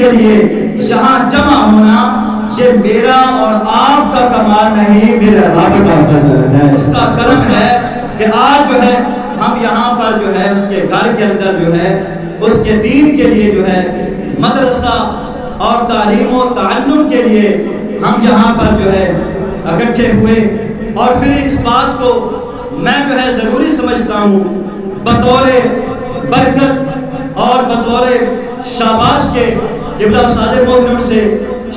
کے لیے یہاں جمع ہونا یہ میرا اور آپ کا کمال نہیں، میرے رب کا فضل ہے، اس کا کرم ہے کہ آج جو ہے ہم یہاں پر جو ہے اس کے گھر کے اندر جو ہے اس کے دین کے لیے جو ہے مدرسہ اور تعلیم و تعلم کے لیے ہم یہاں پر جو ہے اکٹھے ہوئے، اور پھر اس بات کو میں جو ہے ضروری سمجھتا ہوں بطور برکت اور بطور شاباش کے قبلہ استاد محترم سے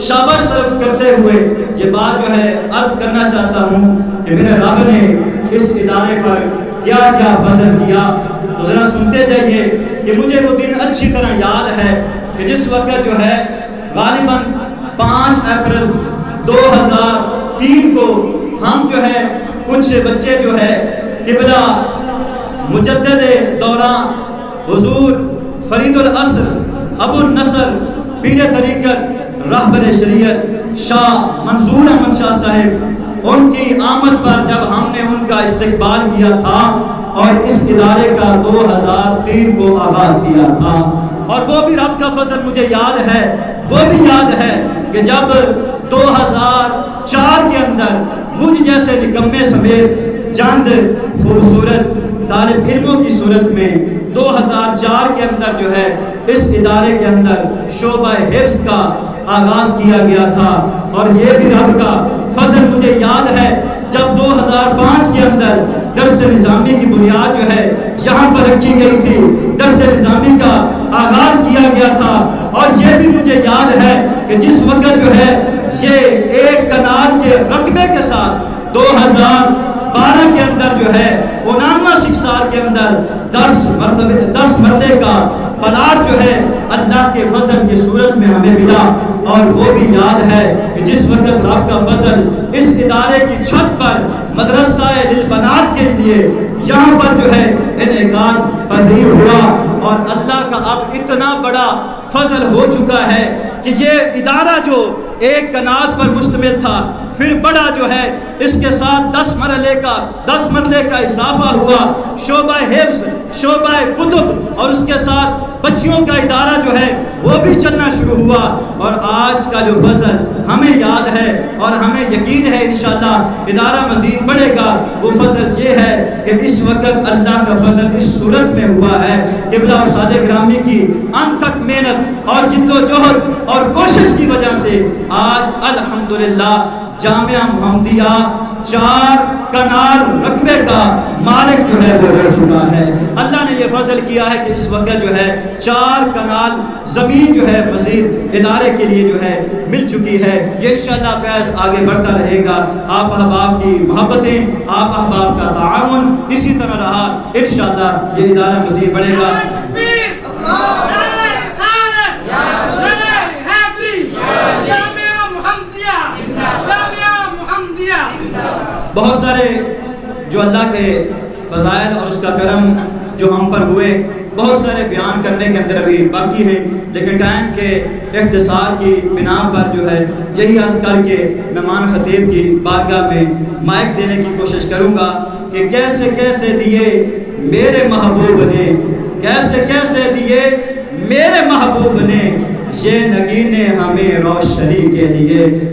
شاباش طلب کرتے ہوئے یہ بات جو ہے عرض کرنا چاہتا ہوں کہ میرے رب نے اس ادارے پر کیا کیا فضل کیا۔ تو ذرا سنتے جائیے کہ مجھے وہ دن اچھی طرح یاد ہے کہ جس وقت جو ہے غالباً 5 اپریل 2003 کو ہم جو ہے کچھ بچے جو ہے قبلہ مجدد دوران حضور فرید العصر ابو النصر پیر طریقت رہبر شریعت شاہ منظور احمد شاہ صاحب، ان کی آمد پر جب ہم نے ان کا استقبال کیا تھا اور اس ادارے کا 2003 کو آغاز کیا تھا، اور وہ بھی رب کا فضل مجھے یاد ہے، وہ بھی یاد ہے کہ جب 2004 کے اندر مجھ جیسے نکمے سمیت چند خوبصورت طالب علموں کی صورت میں 2004 کے اندر جو ہے اس ادارے کے اندر شعبہ حفظ کا آغاز کیا گیا تھا، اور یہ بھی رب کا فضل مجھے یاد ہے جب 2005 کے اندر درس نظامی کی بنیاد جو ہے یہاں پر رکھی گئی تھی، درس نظامی کا آغاز کیا گیا تھا، اور یہ بھی مجھے یاد ہے کہ جس وقت جو ہے یہ ایک کنال کے رقبے کے ساتھ 2012 کے اندر جو ہے 99 سال کے اندر 10 مرلے کا پلاٹ جو ہے اللہ کے فضل کی صورت میں ہمیں ملا، اور وہ بھی یاد ہے کہ جس وقت رب کا فضل اس ادارے کی چھت پر مدرسہ للبنات کے لیے یہاں پر جو ہے انعقاد پذیر ہوا، اور اللہ کا اب اتنا بڑا فضل ہو چکا ہے کہ یہ ادارہ جو ایک کنال پر مشتمل تھا پھر بڑا جو ہے اس کے ساتھ 10 مرلے کا اضافہ ہوا، شعبہ حفظ، شعبہ کتب، اور اس کے ساتھ بچیوں کا ادارہ جو ہے وہ بھی چلنا شروع ہوا، اور آج کا جو فضل ہمیں یاد ہے اور ہمیں یقین ہے انشاءاللہ ادارہ مزید بڑھے گا۔ وہ فضل یہ ہے کہ اس وقت اللہ کا فضل اس صورت میں ہوا ہے قبلہ استاد گرامی کی انتھک محنت اور جد و جہد اور کوشش کی وجہ سے آج الحمدللہ جامعہ محمدیہ 4 کنال رقبے کا مالک جو ہے وہ ہو چکا ہے۔ اللہ نے یہ فضل کیا ہے کہ اس وقت جو ہے 4 کنال زمین جو ہے مزید ادارے کے لیے جو ہے مل چکی ہے۔ یہ انشاءاللہ فیض آگے بڑھتا رہے گا، آپ احباب کی محبتیں، آپ احباب کا تعاون اسی طرح رہا، انشاءاللہ یہ ادارہ مزید بڑھے گا۔ بہت سارے جو اللہ کے فضائل اور اس کا کرم جو ہم پر ہوئے، بہت سارے بیان کرنے کے اندر ابھی باقی ہے، لیکن ٹائم کے اختصار کی بنا پر جو ہے یہی عرض کر کے مہمان خطیب کی بارگاہ میں مائک دینے کی کوشش کروں گا کہ کیسے کیسے دیے میرے محبوب نے، کیسے کیسے دیے میرے محبوب نے، یہ نگینے ہمیں روشنی کے لیے۔